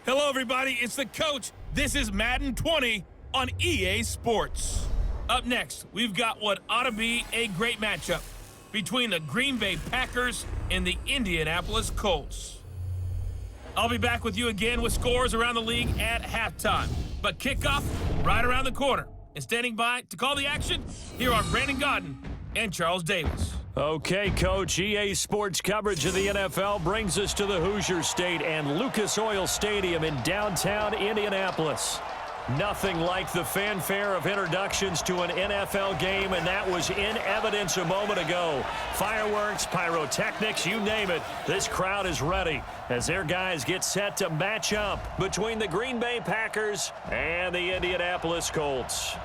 Hello, everybody. It's the coach. This is Madden 20 on EA Sports. Up next, we've got what ought to be a great matchup between the Green Bay Packers and the Indianapolis Colts. I'll be back with you again with scores around the league at halftime. But kickoff right around the corner. And standing by to call the action, here are Brandon Godden and Charles Davis. Okay, Coach, EA Sports coverage of the NFL brings us to the Hoosier State and Lucas Oil Stadium in downtown Indianapolis. Nothing like the fanfare of introductions to an NFL game, and that was in evidence a moment ago. Fireworks, pyrotechnics, you name it. This crowd is ready as their guys get set to match up between the Green Bay Packers and the Indianapolis Colts.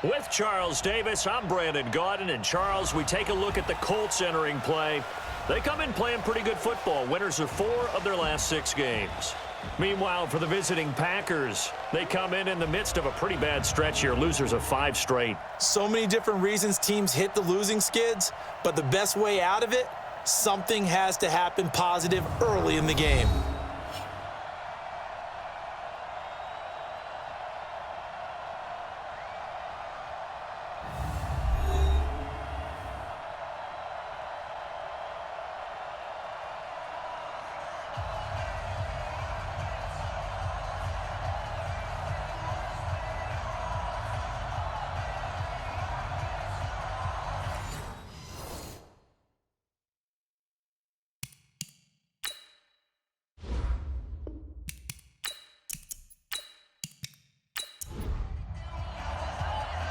With Charles Davis, I'm Brandon Godden, and Charles, we take a look at the Colts entering play. They come in playing pretty good football, winners of 4 of their last 6 games. Meanwhile, for the visiting Packers, they come in the midst of a pretty bad stretch here, losers of 5 straight. So many different reasons teams hit the losing skids, but the best way out of it, something has to happen positive early in the game.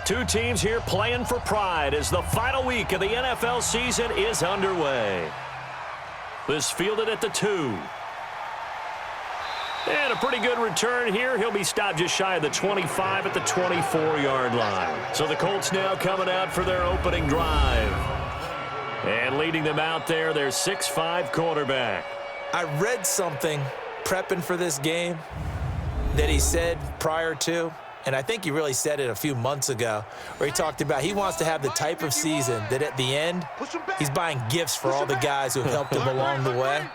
Two teams here playing for pride as the final week of the NFL season is underway. This fielded at the 2. And a pretty good return here. He'll be stopped just shy of the 25 at the 24-yard line. So the Colts now coming out for their opening drive. And leading them out there, their 6'5" quarterback. I read something prepping for this game that he said prior to, and I think he really said it a few months ago, where he talked about he wants to have the type of season that at the end, he's buying gifts for all the guys who have helped him along the way.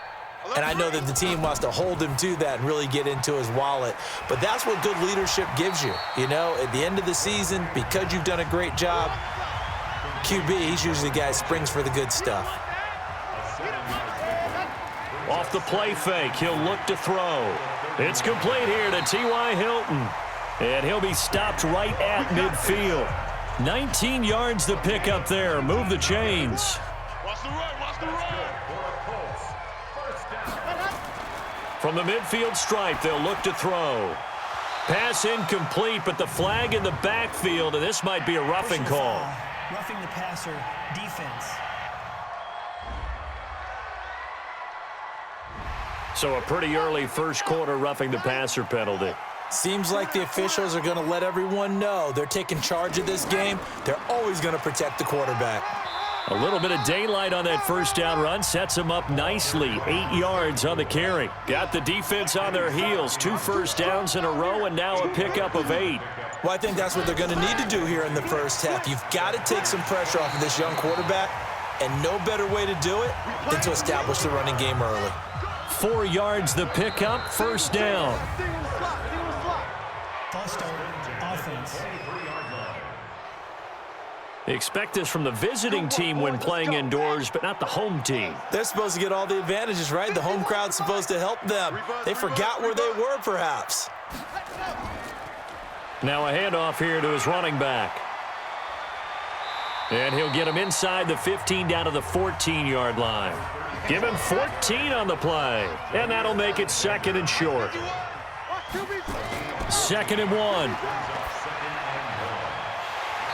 And I know that the team wants to hold him to that and really get into his wallet. But that's what good leadership gives you. You know, at the end of the season, because you've done a great job, QB, he's usually the guy who springs for the good stuff. Off the play fake, he'll look to throw. It's complete here to T.Y. Hilton. And he'll be stopped right at midfield. 19 yards to pick up there. Move the chains. From the midfield stripe, they'll look to throw. Pass incomplete, but the flag in the backfield, and this might be a roughing call. Roughing the passer, defense. So a pretty early first quarter roughing the passer penalty. Seems like the officials are going to let everyone know they're taking charge of this game. They're always going to protect the quarterback. A little bit of daylight on that first down run sets them up nicely. 8 yards on the carry. Got the defense on their heels. 2 first downs in a row and now a pickup of 8. Well, I think that's what they're going to need to do here in the first half. You've got to take some pressure off of this young quarterback, and no better way to do it than to establish the running game early. 4 yards the pickup, first down. False start, offense. Expect this from the visiting team when playing indoors, but not the home team. They're supposed to get all the advantages, right? The home crowd's supposed to help them. They forgot where they were, perhaps. Now a handoff here to his running back. And he'll get him inside the 15 down to the 14-yard line. Give him 14 on the play. And that'll make it 2nd and short. 2nd and 1.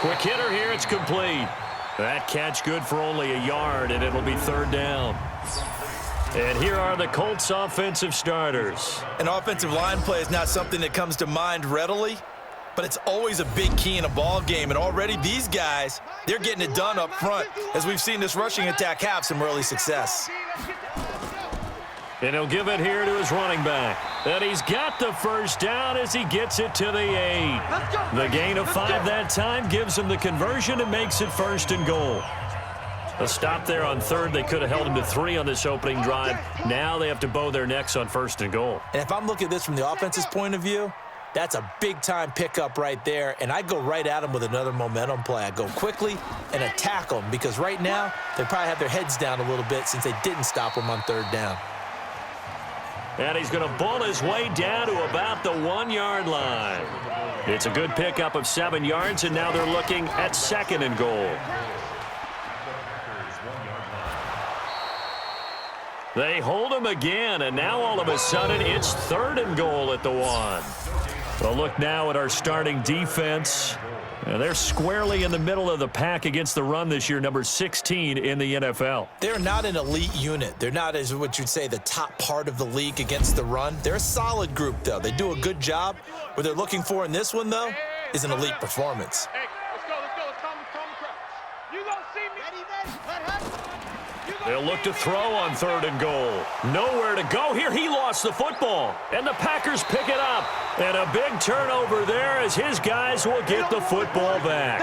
Quick hitter here, it's complete. That catch good for only a yard, and it'll be 3rd down. And here are the Colts offensive starters. An offensive line play is not something that comes to mind readily, but it's always a big key in a ball game. And already these guys, they're getting it done up front, as we've seen this rushing attack have some early success. And he'll give it here to his running back. And he's got the first down as he gets it to the 8. The gain of 5 that time gives him the conversion and makes it 1st and goal. A stop there on third. They could have held him to 3 on this opening drive. Now they have to bow their necks on 1st and goal. And if I'm looking at this from the offense's point of view, that's a big-time pickup right there, and I'd go right at him with another momentum play. I'd go quickly and attack them because right now they probably have their heads down a little bit since they didn't stop him on 3rd down. And he's going to bull his way down to about the 1-yard line. It's a good pickup of 7 yards, and now they're looking at 2nd and goal. They hold him again, and now all of a sudden it's 3rd and goal at the 1. We'll look now at our starting defense. They're squarely in the middle of the pack against the run this year, number 16 in the NFL. They're not an elite unit. They're not, as what you'd say, the top part of the league against the run. They're a solid group, though. They do a good job. What they're looking for in this one, though, is an elite performance. Hey, let's go. Calm crouch. You gonna see me? They'll look to throw on 3rd and goal. Nowhere to go here. He lost the football. And the Packers pick it up. And a big turnover there as his guys will get the football back.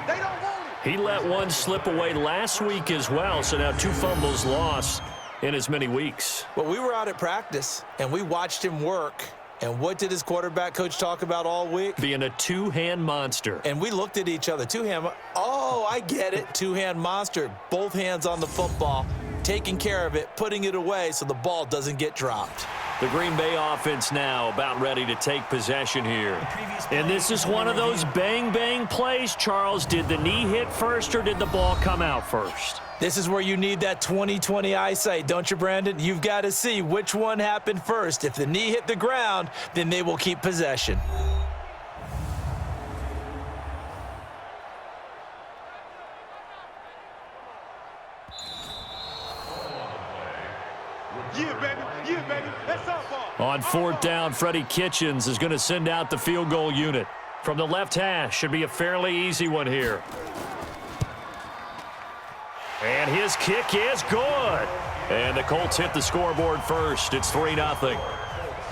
They don't want it. He let one slip away last week as well, so now 2 fumbles lost in as many weeks. Well, we were out at practice, and we watched him work. And what did his quarterback coach talk about all week? Being a 2-hand monster. And we looked at each other. 2-hand. Oh, I get it. 2-hand monster. Both hands on the football, taking care of it, putting it away so the ball doesn't get dropped. The Green Bay offense now about ready to take possession here. And this is one of those bang-bang plays, Charles. Did the knee hit first or did the ball come out first? This is where you need that 20/20 eyesight, don't you, Brandon? You've got to see which one happened first. If the knee hit the ground, then they will keep possession. Yeah, baby. That's softball. On 4th down, Freddie Kitchens is going to send out the field goal unit. From the left hash, should be a fairly easy one here. And his kick is good. And the Colts hit the scoreboard first. It's 3-0.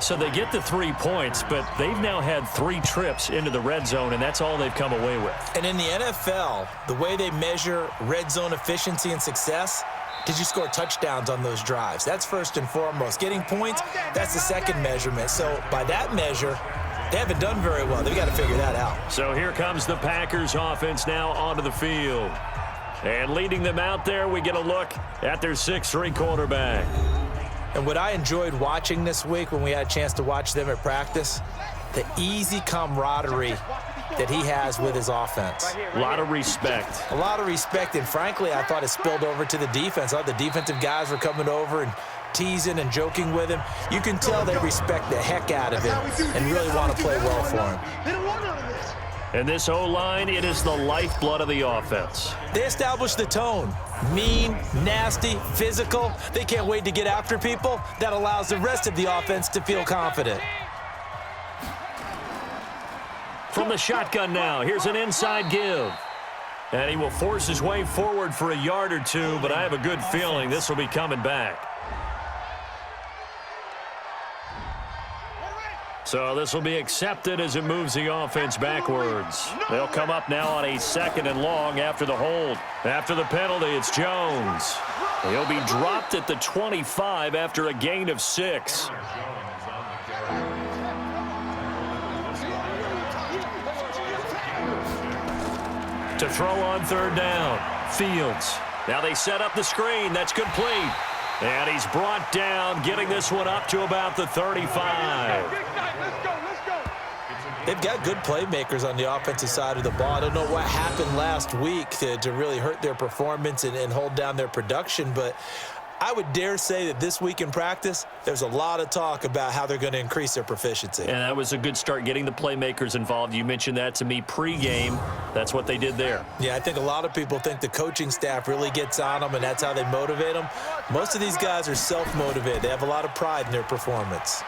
So they get the 3 points, but they've now had 3 trips into the red zone, and that's all they've come away with. And in the NFL, the way they measure red zone efficiency and success, did you score touchdowns on those drives? That's first and foremost. Getting points, that's the second measurement. So by that measure, they haven't done very well. They've got to figure that out. So here comes the Packers offense now onto the field. And leading them out there, we get a look at their 6'3" quarterback. And what I enjoyed watching this week when we had a chance to watch them at practice, the easy camaraderie that he has with his offense. A lot of respect. A lot of respect, and frankly, I thought it spilled over to the defense. I thought the defensive guys were coming over and teasing and joking with him. You can tell they respect the heck out of him and really want to play well for him. They don't want none of this. And this O-line, it is the lifeblood of the offense. They established the tone. Mean, nasty, physical. They can't wait to get after people. That allows the rest of the offense to feel confident. From the shotgun now, here's an inside give. And he will force his way forward for a yard or 2, but I have a good feeling this will be coming back. So this will be accepted as it moves the offense backwards. They'll come up now on a 2nd and long after the hold. After the penalty, it's Jones. He'll be dropped at the 25 after a gain of 6. To throw on 3rd down, Fields. Now they set up the screen. That's complete. And he's brought down, getting this one up to about the 35. They've got good playmakers on the offensive side of the ball. I don't know what happened last week to really hurt their performance and hold down their production, but I would dare say that this week in practice, there's a lot of talk about how they're going to increase their proficiency. And that was a good start, getting the playmakers involved. You mentioned that to me pregame. That's what they did there. Yeah, I think a lot of people think the coaching staff really gets on them, and that's how they motivate them. Most of these guys are self-motivated. They have a lot of pride in their performance.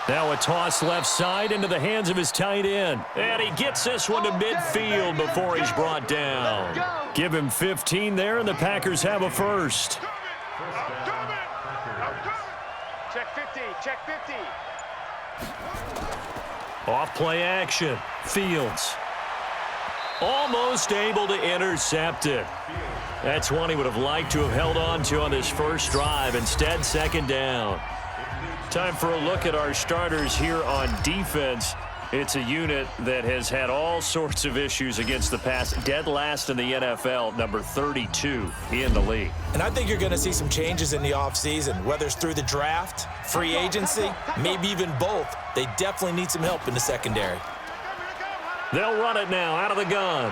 Now a toss left side into the hands of his tight end. And he gets this one to midfield before he's brought down. Give him 15 there, and the Packers have a first. Check 50, check 50. Off play action. Fields. Almost able to intercept it. That's one he would have liked to have held on to on this first drive. Instead, second down. Time for a look at our starters here on defense. It's a unit that has had all sorts of issues against the pass. Dead last in the NFL, number 32 in the league. And I think you're going to see some changes in the offseason, whether it's through the draft, free agency, maybe even both. They definitely need some help in the secondary. They'll run it now out of the gun.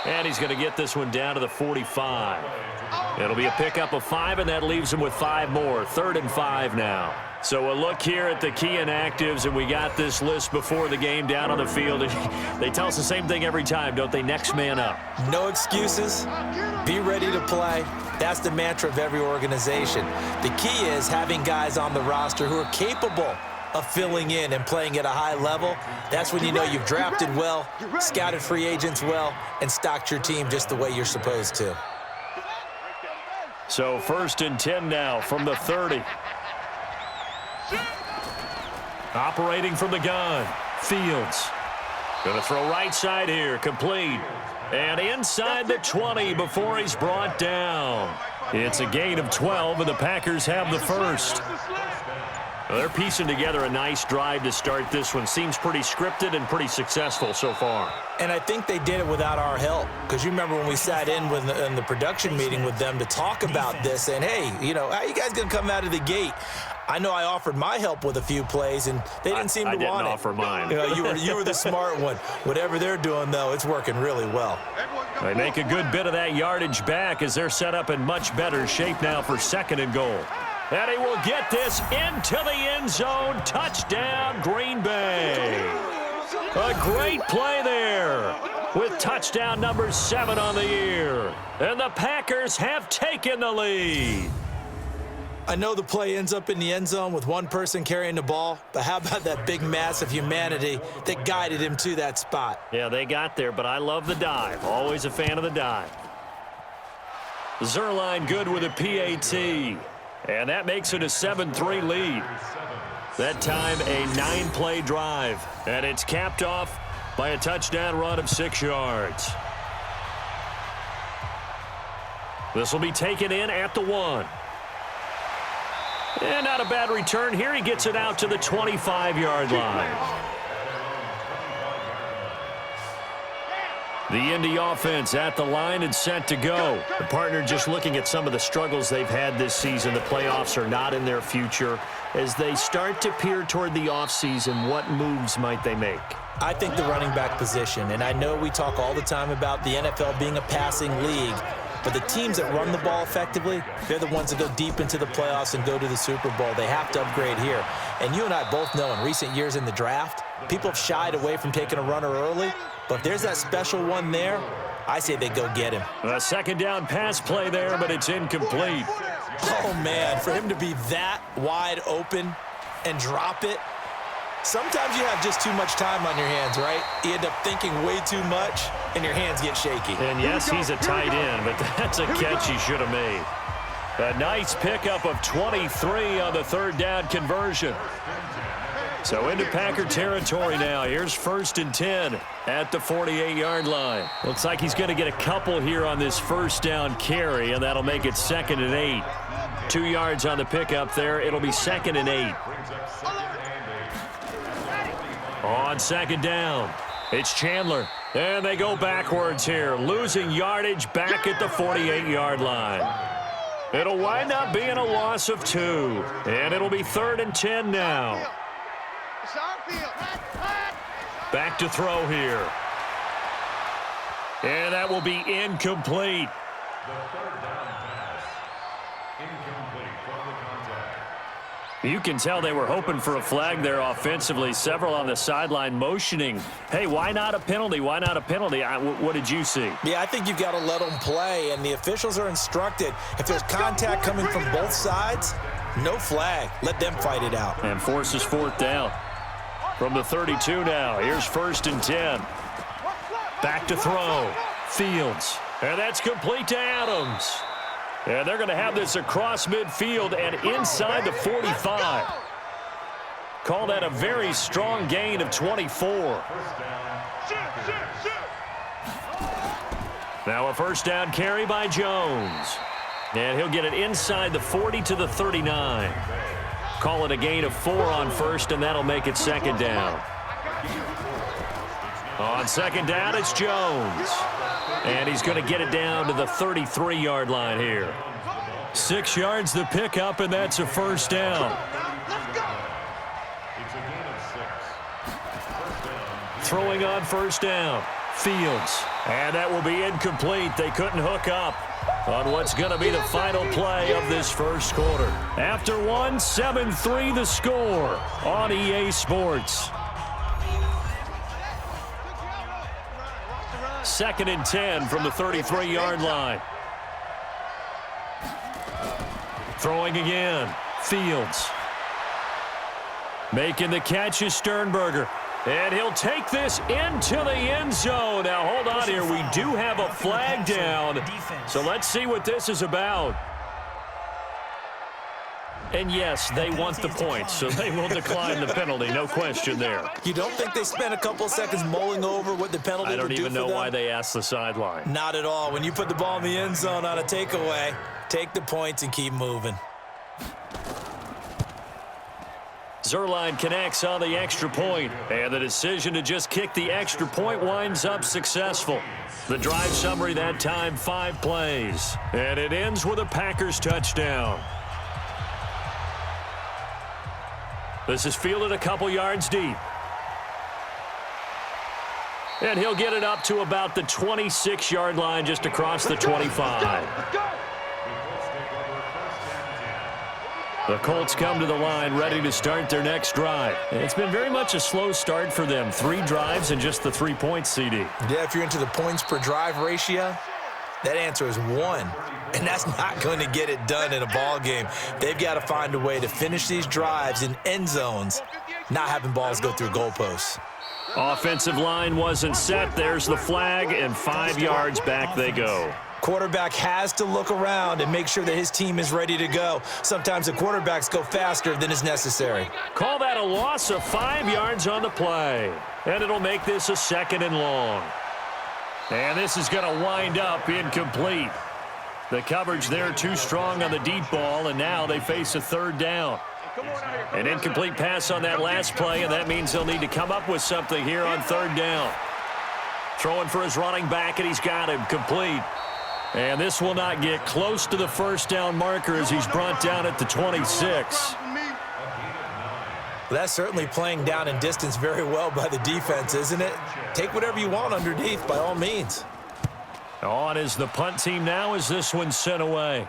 And he's going to get this one down to the 45. It'll be a pickup of 5, and that leaves him with 5 more. 3rd and 5 now. So a look here at the key inactives, and we got this list before the game down on the field. They tell us the same thing every time, don't they? Next man up. No excuses. Be ready to play. That's the mantra of every organization. The key is having guys on the roster who are capable of filling in and playing at a high level. That's when you know you've drafted well, scouted free agents well, and stocked your team just the way you're supposed to. So 1st and 10 now from the 30. Operating from the gun, Fields. Going to throw right side here, complete. And inside the 20 before he's brought down. It's a gain of 12, and the Packers have the first. Well, they're piecing together a nice drive to start this one. Seems pretty scripted and pretty successful so far. And I think they did it without our help. Because you remember when we sat in the production meeting with them to talk about this, and hey, you know, how you guys going to come out of the gate? I know I offered my help with a few plays, and they didn't seem to want it. I didn't offer mine. You know, you were the smart one. Whatever they're doing, though, it's working really well. They make a good bit of that yardage back as they're set up in much better shape now for 2nd and goal. And he will get this into the end zone. Touchdown, Green Bay. A great play there with touchdown number 7 on the year. And the Packers have taken the lead. I know the play ends up in the end zone with one person carrying the ball, but how about that big mass of humanity that guided him to that spot? Yeah, they got there, but I love the dive. Always a fan of the dive. Zerline good with a PAT. And that makes it a 7-3 lead. That time a 9-play drive. And it's capped off by a touchdown run of 6 yards. This will be taken in at the 1. And not a bad return here. He gets it out to the 25-yard line. The Indy offense at the line and set to go. The partner just looking at some of the struggles they've had this season. The playoffs are not in their future. As they start to peer toward the offseason, what moves might they make? I think the running back position, and I know we talk all the time about the NFL being a passing league, but the teams that run the ball effectively, they're the ones that go deep into the playoffs and go to the Super Bowl. They have to upgrade here. And you and I both know in recent years in the draft, people have shied away from taking a runner early. But if there's that special one there, I say they go get him. A 2nd down pass play there, but it's incomplete. Oh, man, for him to be that wide open and drop it. Sometimes you have just too much time on your hands, right? You end up thinking way too much, and your hands get shaky. And yes, he's a tight end, but that's a catch he should have made. A nice pickup of 23 on the 3rd down conversion. So into Packer territory now. Here's 1st and 10 at the 48-yard line. Looks like he's going to get a couple here on this 1st down carry, and that'll make it 2nd and 8. 2 yards on the pickup there. It'll be 2nd and 8. On 2nd down, it's Chandler. And they go backwards here, losing yardage back at the 48-yard line. It'll wind up being a loss of 2. And it'll be 3rd and 10 now. Back to throw here. And that will be incomplete. You can tell they were hoping for a flag there offensively. Several on the sideline motioning. Hey, why not a penalty? Why not a penalty? What did you see? Yeah, I think you've got to let them play, and the officials are instructed. If there's contact coming from both sides, no flag. Let them fight it out. And forces 4th down. From the 32 now, here's 1st and 10. Back to throw. Fields. And that's complete to Adams. And they're going to have this across midfield and inside the 45. Call that a very strong gain of 24. Now a first down carry by Jones. And he'll get it inside the 40 to the 39. Call it a gain of 4 on first, and that'll make it second down. On second down, it's Jones. And he's going to get it down to the 33-yard line here. 6 yards the pickup, and that's a first down. Throwing on first down, Fields. And that will be incomplete. They couldn't hook up on what's going to be the final play of this first quarter. After one, 7-3 the score on EA Sports. 2nd and 10 from the 33-yard line. Throwing again, Fields. Making the catch is Sternberger. And he'll take this into the end zone. Now, hold on here. We do have a flag down. So let's see what this is about. And yes, they want the points, so they will decline the penalty. No question there. You don't think they spent a couple seconds mulling over what the penalty would do for them? I don't even know why they asked the sideline. Not at all. When you put the ball in the end zone on a takeaway, take the points and keep moving. Zerline connects on the extra point, and the decision to just kick the extra point winds up successful. The drive summary that time, 5 plays, and it ends with a Packers touchdown. This is fielded a couple yards deep. And he'll get it up to about the 26-yard line, just across the 25. The Colts come to the line ready to start their next drive. It's been very much a slow start for them. 3 drives and just the 3 points, CD. Yeah, if you're into the points per drive ratio, that answer is 1. And that's not going to get it done in a ball game. They've got to find a way to finish these drives in end zones, not having balls go through goalposts. Offensive line wasn't set. There's the flag, and 5 yards back they go. Quarterback has to look around and make sure that his team is ready to go. Sometimes the quarterbacks go faster than is necessary. Call that a loss of 5 yards on the play. And it'll make this a 2nd and long. And this is going to wind up incomplete. The coverage there too strong on the deep ball, and now they face a 3rd down. An incomplete pass on that last play, and that means they'll need to come up with something here on 3rd down. Throwing for his running back, and he's got him complete. And this will not get close to the first down marker as he's brought down at the 26. Well, that's certainly playing down in distance very well by the defense, isn't it? Take whatever you want underneath, by all means. On is the punt team now as this one's sent away.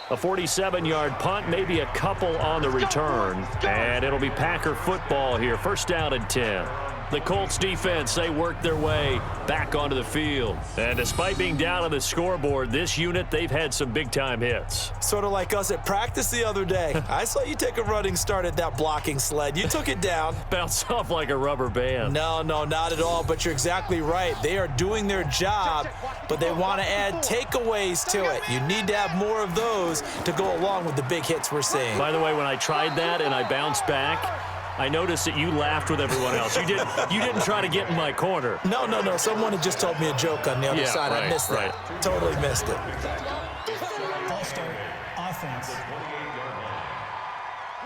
A 47-yard punt, maybe a couple on the return. And it'll be Packer football here. 1st down and 10. The Colts defense, they work their way back onto the field. And despite being down on the scoreboard, this unit, they've had some big-time hits. Sort of like us at practice the other day. I saw you take a running start at that blocking sled. You took it down. Bounced off like a rubber band. No, not at all, but you're exactly right. They are doing their job, but they want to add takeaways to it. You need to have more of those to go along with the big hits we're seeing. By the way, when I tried that and I bounced back, I noticed that you laughed with everyone else. You didn't try to get in my corner. No. Someone had just told me a joke on the other side. Right, I missed that. Totally missed it. False start, offense.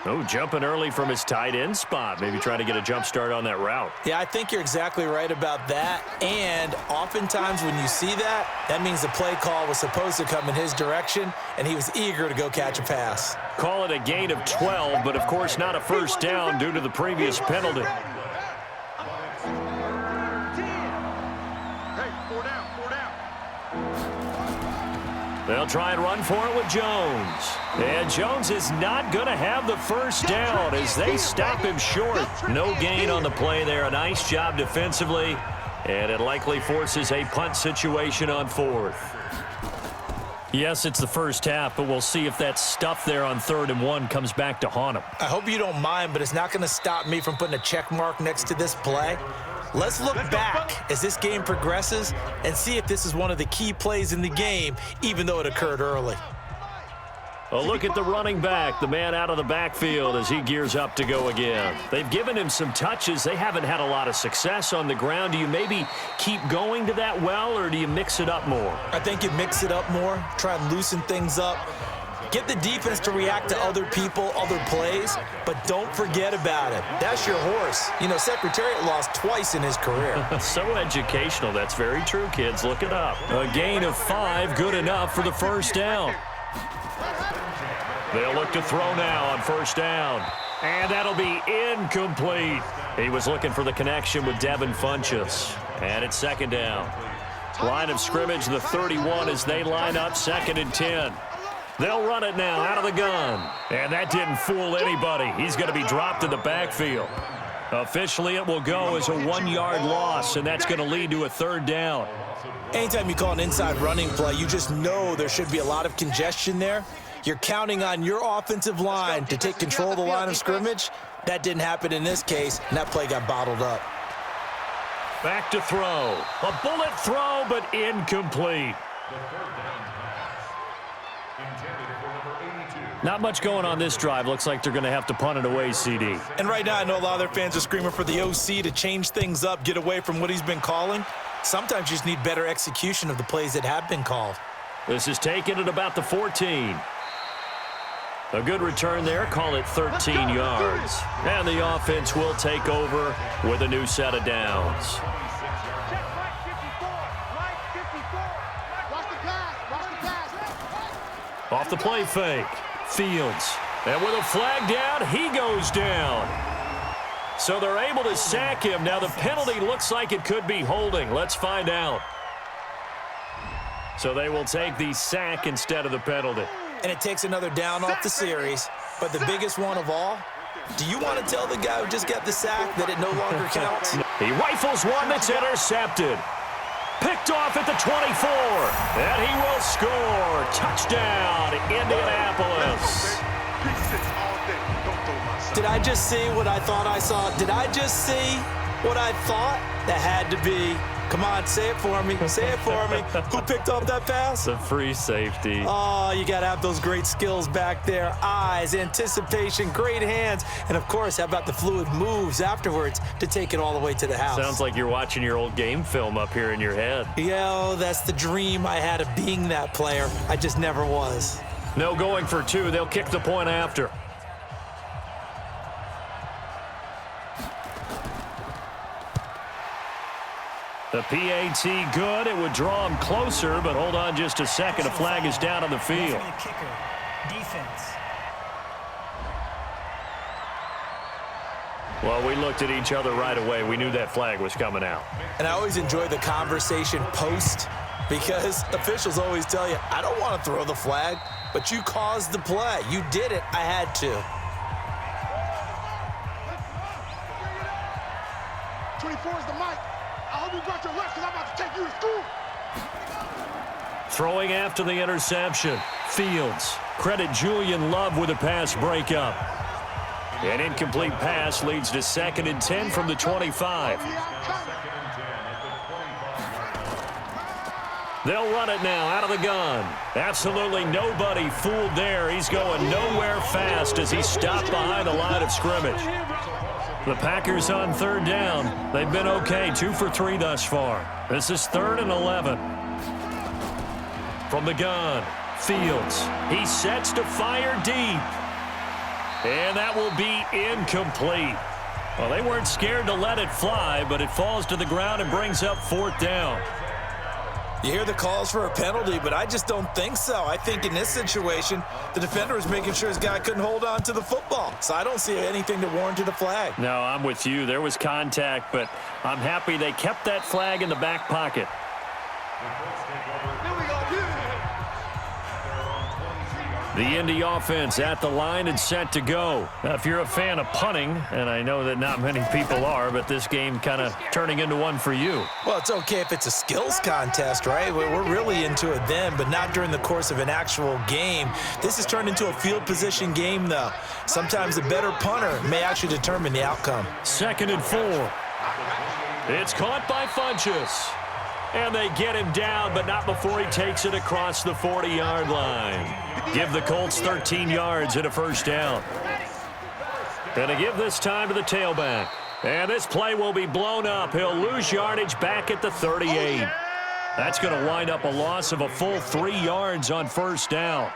Oh, jumping early from his tight end spot. Maybe trying to get a jump start on that route. Yeah, I think you're exactly right about that. And oftentimes when you see that, that means the play call was supposed to come in his direction, and he was eager to go catch a pass. Call it a gain of 12, but of course not a first down due to the previous penalty. They'll try and run for it with Jones. And Jones is not going to have the first down as they stop him short. No gain on the play there. A nice job defensively. And it likely forces a punt situation on 4th. Yes, it's the first half, but we'll see if that stuff there on 3rd and 1 comes back to haunt him. I hope you don't mind, but it's not going to stop me from putting a check mark next to this play. Let's look back as this game progresses and see if this is one of the key plays in the game, even though it occurred early. A look at the running back, the man out of the backfield as he gears up to go again. They've given him some touches. They haven't had a lot of success on the ground. Do you maybe keep going to that well, or do you mix it up more? I think you mix it up more, try and loosen things up. Get the defense to react to other people, other plays, but don't forget about it. That's your horse. You know, Secretariat lost twice in his career. So educational. That's very true, kids. Look it up. A gain of 5, good enough for the first down. They'll look to throw now on first down. And that'll be incomplete. He was looking for the connection with Devin Funchess. And it's second down. Line of scrimmage, the 31 as they line up, 2nd and 10. They'll run it now out of the gun. And that didn't fool anybody. He's going to be dropped in the backfield. Officially, it will go as a 1-yard loss, and that's going to lead to a 3rd down. Anytime you call an inside running play, you just know there should be a lot of congestion there. You're counting on your offensive line to take control of the line of scrimmage. That didn't happen in this case, and that play got bottled up. Back to throw. A bullet throw, but incomplete. Not much going on this drive. Looks like they're going to have to punt it away, CD. And right now, I know a lot of their fans are screaming for the OC to change things up, get away from what he's been calling. Sometimes you just need better execution of the plays that have been called. This is taken at about the 14. A good return there. Call it 13 yards. And the offense will take over with a new set of downs. Off the play fake. Fields. And with a flag down, he goes down. So they're able to sack him. Now the penalty looks like it could be holding. Let's find out. So they will take the sack instead of the penalty. And it takes another down off the series. But the biggest one of all, do you want to tell the guy who just got the sack that it no longer counts? He rifles one that's intercepted. Picked off at the 24. And he will score. Touchdown, Indianapolis. Did I just see what I thought I saw? Did I just see what I thought? That had to be. Come on, say it for me. Say it for me. Who picked off that pass? The free safety. Oh, you got to have those great skills back there. Eyes, anticipation, great hands. And, of course, how about the fluid moves afterwards to take it all the way to the house? Sounds like you're watching your old game film up here in your head. Yeah, that's the dream I had of being that player. I just never was. No going for 2. They'll kick the point after. The PAT good. It would draw him closer, but hold on just a second. A flag is down on the field. Defense. Well, we looked at each other right away. We knew that flag was coming out. And I always enjoy the conversation post because officials always tell you, I don't want to throw the flag, but you caused the play. You did it. I had to. 24 is the mic. I hope you brought your lunch because I'm about to take you to school. Throwing after the interception. Fields. Credit Julian Love with a pass breakup. An incomplete pass leads to 2nd and 10 from the 25. They'll run it now out of the gun. Absolutely nobody fooled there. He's going nowhere fast as he stopped behind the line of scrimmage. The Packers on 3rd down. They've been okay, 2 for 3 thus far. This is 3rd and 11. From the gun, Fields. He sets to fire deep. And that will be incomplete. Well, they weren't scared to let it fly, but it falls to the ground and brings up 4th down. You hear the calls for a penalty, but I just don't think so. I think in this situation, the defender was making sure his guy couldn't hold on to the football. So I don't see anything to warrant a flag. No, I'm with you. There was contact, but I'm happy they kept that flag in the back pocket. The Indy offense at the line and set to go. Now, if you're a fan of punting, and I know that not many people are, but this game kind of turning into one for you. Well, it's okay if it's a skills contest, right? We're really into it then, but not during the course of an actual game. This has turned into a field position game, though. Sometimes a better punter may actually determine the outcome. 2nd and 4. It's caught by Funchess. And they get him down, but not before he takes it across the 40-yard line. Give the Colts 13 yards and a first down. And to give this time to the tailback. And this play will be blown up. He'll lose yardage back at the 38. That's going to wind up a loss of a full 3 yards on first down.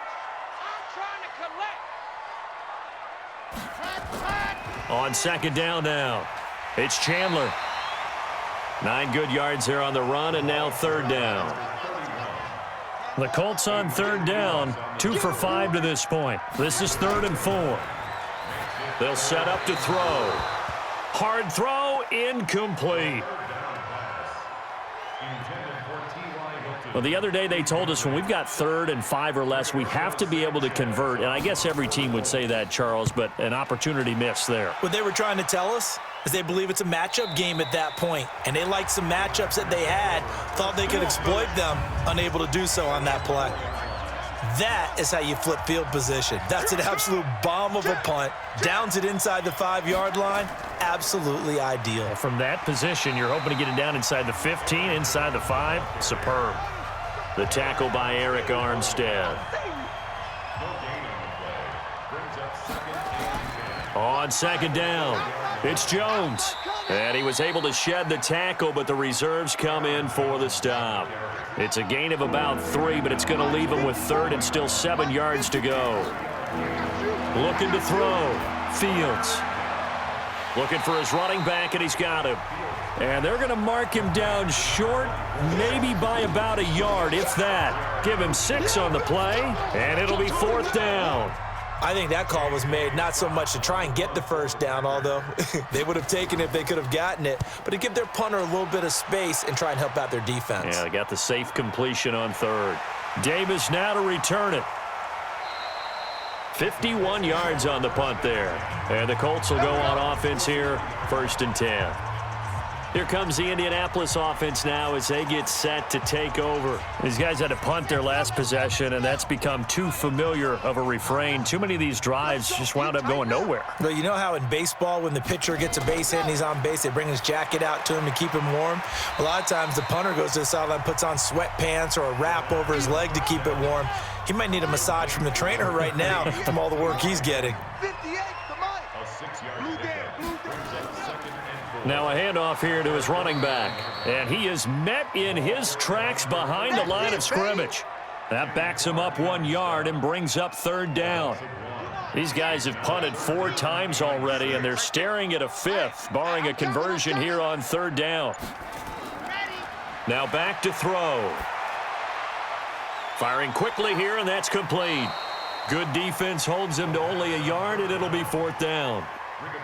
On second down now, it's Chandler. 9 good yards there on the run, and now third down. The Colts on third down, 2 for 5 to this point. This is 3rd and 4. They'll set up to throw. Hard throw, incomplete. Well, the other day they told us when we've got 3rd and 5 or less, we have to be able to convert. And I guess every team would say that, Charles, but an opportunity missed there. What they were trying to tell us is they believe it's a matchup game at that point, and they liked some matchups that they had, thought they could exploit them, unable to do so on that play. That is how you flip field position. That's an absolute bomb of a punt. Downs it inside the 5-yard line. Absolutely ideal. From that position, you're hoping to get it down inside the 15, inside the 5. Superb. The tackle by Eric Armstead. On second down, it's Jones. And he was able to shed the tackle, but the reserves come in for the stop. It's a gain of about 3, but it's going to leave him with 3rd and still 7 yards to go. Looking to throw. Fields. Looking for his running back, and he's got him. And they're going to mark him down short, maybe by about a yard, if that. Give him 6 on the play, and it'll be 4th down. I think that call was made not so much to try and get the first down, although they would have taken it if they could have gotten it, but to give their punter a little bit of space and try and help out their defense. Yeah, they got the safe completion on 3rd. Davis now to return it. 51 yards on the punt there. And the Colts will go on offense here, 1st and 10. Here comes the Indianapolis offense now as they get set to take over. These guys had to punt their last possession, and that's become too familiar of a refrain. Too many of these drives just wound up going nowhere. But you know how in baseball, when the pitcher gets a base hit and he's on base, they bring his jacket out to him to keep him warm? A lot of times the punter goes to the sideline, puts on sweatpants or a wrap over his leg to keep it warm. He might need a massage from the trainer right now from all the work he's getting. Now a handoff here to his running back. And he is met in his tracks behind the line of scrimmage. That backs him up 1 yard and brings up 3rd down. These guys have punted 4 times already, and they're staring at a 5th, barring a conversion here on 3rd down. Now back to throw. Firing quickly here, and that's complete. Good defense holds him to only a yard, and it'll be 4th down.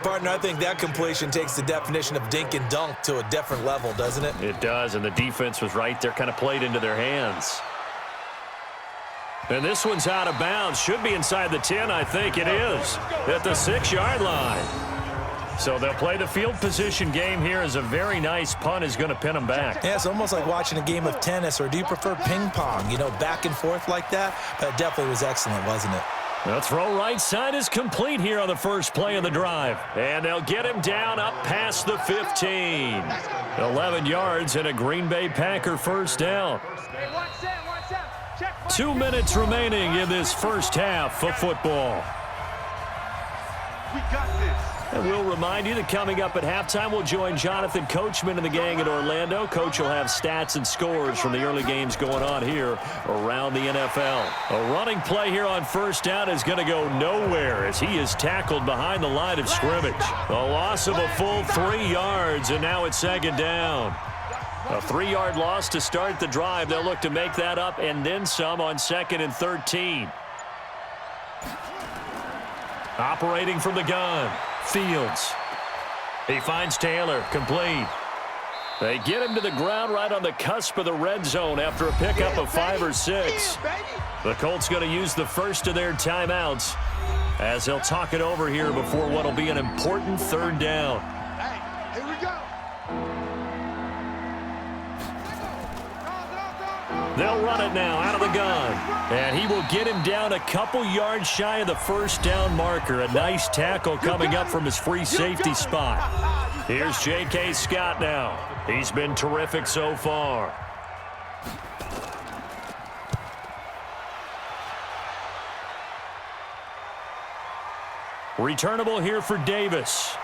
Partner, I think that completion takes the definition of dink and dunk to a different level, doesn't it? It does, and the defense was right there, kind of played into their hands. And this one's out of bounds. Should be inside the 10, I think it is, at the 6-yard line. So they'll play the field position game here as a very nice punt is going to pin them back. Yeah, it's almost like watching a game of tennis, or do you prefer ping pong? You know, back and forth like that? But it definitely was excellent, wasn't it? The throw right side is complete here on the first play of the drive. And they'll get him down up past the 15. 11 yards and a Green Bay Packer first down. 2 minutes remaining in this first half of football. We got this. And we'll remind you that coming up at halftime, we'll join Jonathan Coachman and the gang in Orlando. Coach will have stats and scores from the early games going on here around the NFL. A running play here on first down is going to go nowhere as he is tackled behind the line of scrimmage. A loss of a full 3 yards, and now it's second down. A 3-yard loss to start the drive. They'll look to make that up and then some on 2nd and 13. Operating from the gun. Fields. He finds Taylor, complete. They get him to the ground right on the cusp of the red zone after a pickup of 5 or 6. The Colts going to use the first of their timeouts as they'll talk it over here before what will be an important 3rd down. Hey, here we go. They'll run it now out of the gun. And he will get him down a couple yards shy of the first down marker. A nice tackle coming up from his free safety spot. Here's J.K. Scott now. He's been terrific so far. Returnable here for Davis.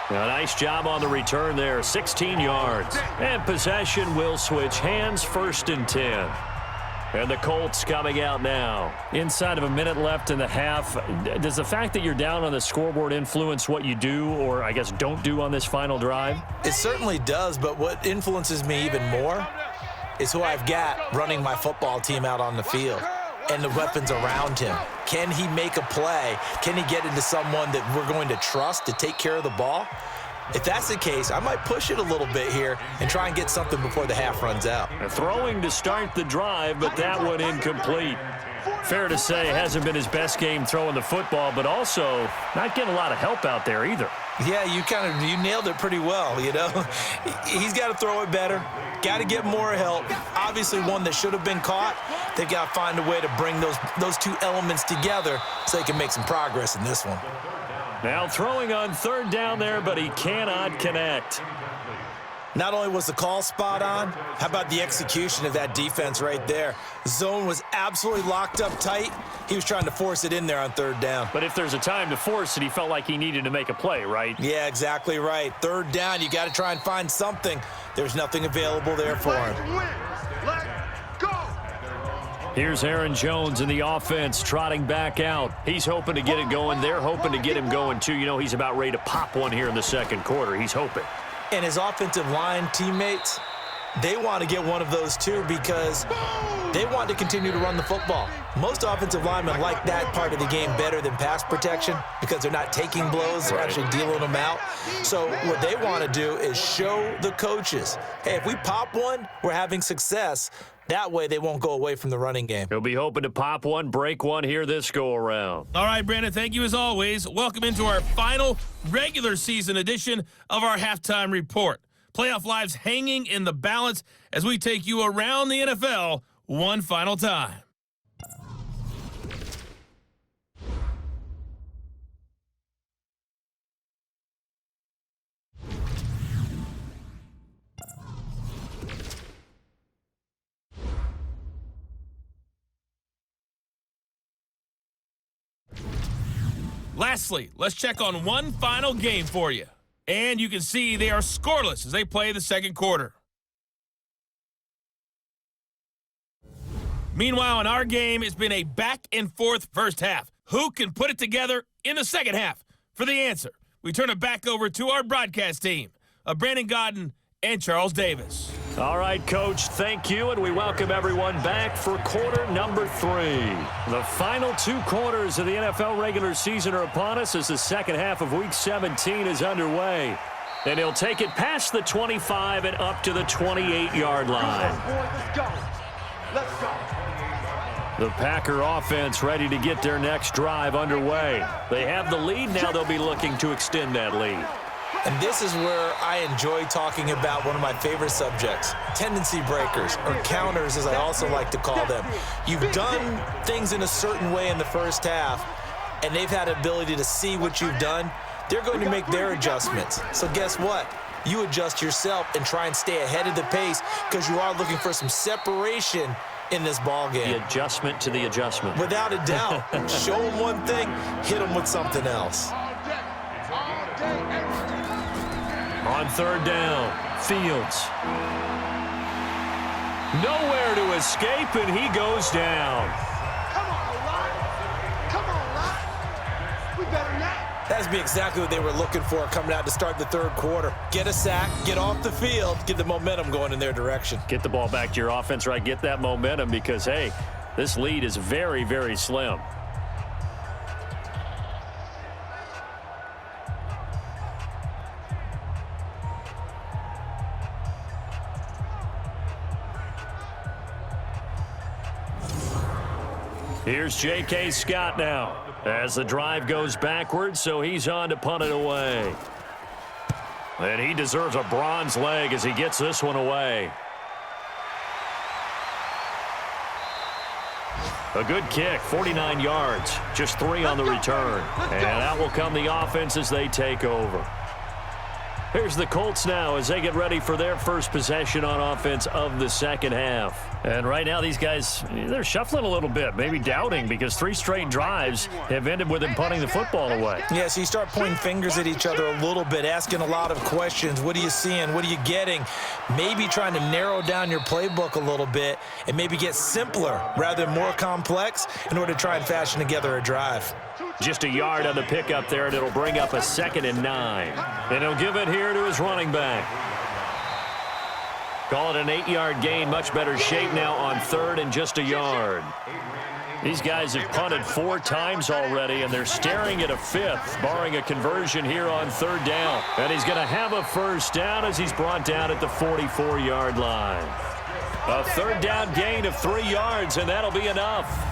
A nice job on the return there, 16 yards. And possession will switch hands, 1st and 10. And the Colts coming out now. Inside of a minute left in the half. Does the fact that you're down on the scoreboard influence what you do, or I guess don't do on this final drive? It certainly does, but what influences me even more is who I've got running my football team out on the field and the weapons around him. Can he make a play? Can he get into someone that we're going to trust to take care of the ball? If that's the case, I might push it a little bit here and try and get something before the half runs out. Throwing to start the drive, but that one incomplete. Fair to say, hasn't been his best game throwing the football, but also not getting a lot of help out there either. Yeah, you nailed it pretty well, you know. He's got to throw it better. Got to get more help. Obviously one that should have been caught. They've got to find a way to bring those two elements together so they can make some progress in this one. Now throwing on 3rd down there, but he cannot connect. Not only was the call spot on, how about the execution of that defense right there? Zone was absolutely locked up tight. He was trying to force it in there on 3rd down. But if there's a time to force it, he felt like he needed to make a play, right? Yeah, exactly right. 3rd down, you got to try and find something. There's nothing available there for him. Here's Aaron Jones in the offense trotting back out. He's hoping to get it going. They're hoping to get him going, too. You know, he's about ready to pop one here in the 2nd quarter. He's hoping. And his offensive line teammates, they want to get one of those too because they want to continue to run the football. Most offensive linemen like that part of the game better than pass protection because they're not taking blows, they're actually dealing them out. So what they want to do is show the coaches, hey, if we pop one, we're having success. That way they won't go away from the running game. He'll be hoping to pop one, break one here this go-around. All right, Brandon, thank you as always. Welcome into our final regular season edition of our Halftime Report. Playoff lives hanging in the balance as we take you around the NFL one final time. Lastly, let's check on one final game for you. And you can see they are scoreless as they play the 2nd quarter. Meanwhile, in our game, it's been a back-and-forth first half. Who can put it together in the 2nd half? For the answer, we turn it back over to our broadcast team of Brandon Godden and Charles Davis. All right, Coach, thank you, and we welcome everyone back for quarter number 3. The final 2 quarters of the NFL regular season are upon us as the 2nd half of Week 17 is underway. And he'll take it past the 25 and up to the 28-yard line. Let's go. The Packer offense ready to get their next drive underway. They have the lead. Now they'll be looking to extend that lead. And this is where I enjoy talking about one of my favorite subjects, tendency breakers, or counters as I also like to call them. You've done things in a certain way in the first half, and they've had the ability to see what you've done. They're going to make their adjustments. So guess what? You adjust yourself and try and stay ahead of the pace because you are looking for some separation in this ball game. The adjustment to the adjustment. Without a doubt. Show them one thing, hit them with something else. On 3rd down, Fields. Nowhere to escape, and he goes down. Come on, Lott. Come on, Lott. We better not. That's be exactly what they were looking for coming out to start the 3rd quarter. Get a sack, get off the field, get the momentum going in their direction. Get the ball back to your offense, right? Get that momentum because, hey, this lead is very, very slim. Here's J.K. Scott now as the drive goes backwards, so he's on to punt it away. And he deserves a bronze leg as he gets this one away. A good kick, 49 yards, just 3 on the return. And out will come the offense as they take over. Here's the Colts now as they get ready for their first possession on offense of the second half. And right now these guys, they're shuffling a little bit, maybe doubting, because 3 straight drives have ended with them punting the football away. Yeah, so you start pointing fingers at each other a little bit, asking a lot of questions. What are you seeing? What are you getting? Maybe trying to narrow down your playbook a little bit and maybe get simpler rather than more complex in order to try and fashion together a drive. Just a yard on the pickup there, and it'll bring up a 2nd and 9. And he'll give it here to his running back. Call it an 8-yard gain. Much better shape now on 3rd and just a yard. These guys have punted 4 times already, and they're staring at a 5th, barring a conversion here on 3rd down. And he's going to have a first down as he's brought down at the 44-yard line. A 3rd down gain of 3 yards, and that'll be enough.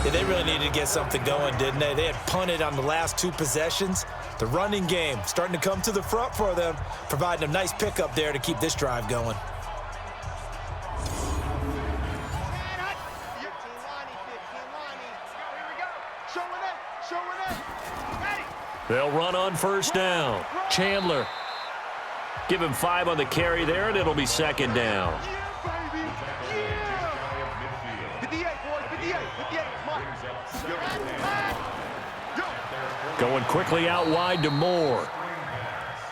Yeah, they really needed to get something going, didn't they? They had punted on the last 2 possessions. The running game starting to come to the front for them, providing a nice pickup there to keep this drive going. They'll run on first down. Chandler. Give him 5 on the carry there, and it'll be 2nd down. Going quickly out wide to Moore.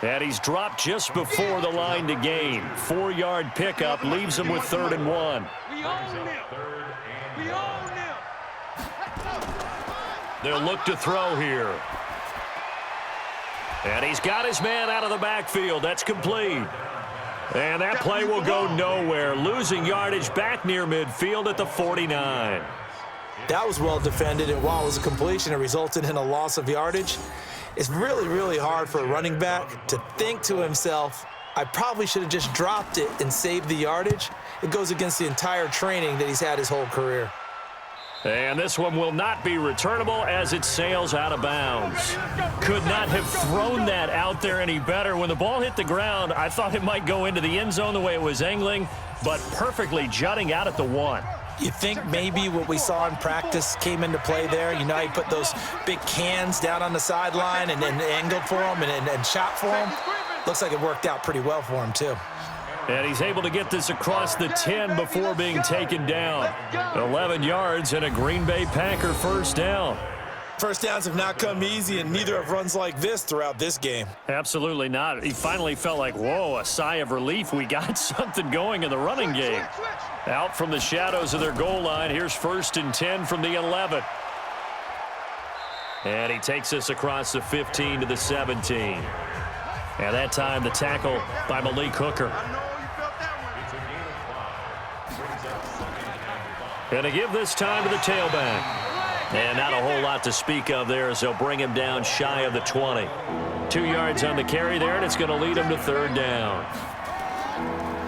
And he's dropped just before the line to gain. 4-yard pickup leaves him with 3rd and 1. They'll look to throw here. And he's got his man out of the backfield. That's complete. And that play will go nowhere. Losing yardage back near midfield at the 49. That was well defended, and while it was a completion, it resulted in a loss of yardage. It's really, really hard for a running back to think to himself, I probably should have just dropped it and saved the yardage. It goes against the entire training that he's had his whole career. And this one will not be returnable as it sails out of bounds. Could not have thrown that out there any better. When the ball hit the ground, I thought it might go into the end zone the way it was angling, but perfectly jutting out at the 1. You think maybe what we saw in practice came into play there? You know, he put those big cans down on the sideline and angled for him and shot for him. Looks like it worked out pretty well for him, too. And he's able to get this across the 10 before being taken down. 11 yards and a Green Bay Packer first down. First downs have not come easy, and neither have runs like this throughout this game. Absolutely not. He finally felt like, whoa, a sigh of relief. We got something going in the running game. Out from the shadows of their goal line. Here's 1st and 10 from the 11. And he takes us across the 15 to the 17. And that time the tackle by Malik Hooker. And to give this time to the tailback. And not a whole lot to speak of there as they'll bring him down shy of the 20. 2 yards on the carry there, and it's going to lead him to 3rd down.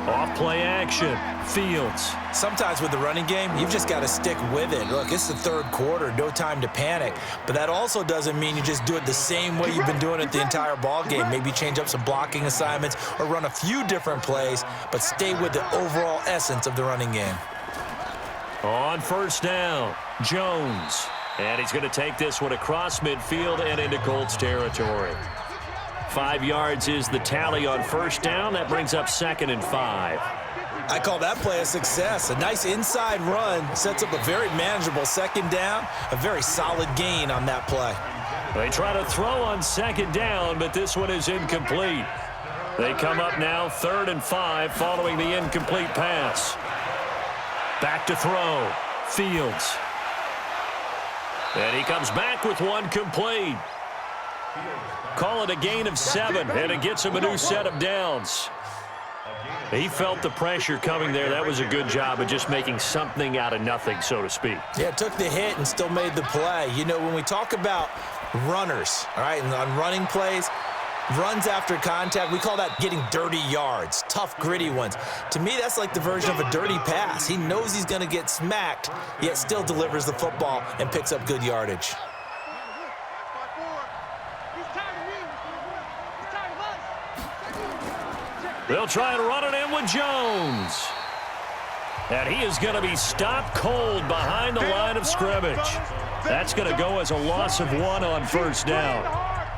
Off play action. Fields. Sometimes with the running game, you've just got to stick with it. Look, it's the 3rd quarter, no time to panic. But that also doesn't mean you just do it the same way you've been doing it the entire ball game. Maybe change up some blocking assignments or run a few different plays, but stay with the overall essence of the running game. On first down, Jones. And he's going to take this one across midfield and into Colts territory. 5 yards is the tally on first down. That brings up 2nd and 5. I call that play a success. A nice inside run sets up a very manageable 2nd down. A very solid gain on that play. They try to throw on 2nd down, but this one is incomplete. They come up now 3rd and 5 following the incomplete pass. Back to throw. Fields. And he comes back with one complete. Call it a gain of 7, and it gets him a new set of downs. He felt the pressure coming there. That was a good job of just making something out of nothing, so to speak. Yeah, took the hit and still made the play. You know, when we talk about runners, all right, and on running plays, runs after contact, we call that getting dirty yards, tough, gritty ones. To me, that's like the version of a dirty pass. He knows he's going to get smacked, yet still delivers the football and picks up good yardage. They'll try and run it in with Jones. And he is going to be stopped cold behind the line of scrimmage. That's going to go as a loss of 1 on first down.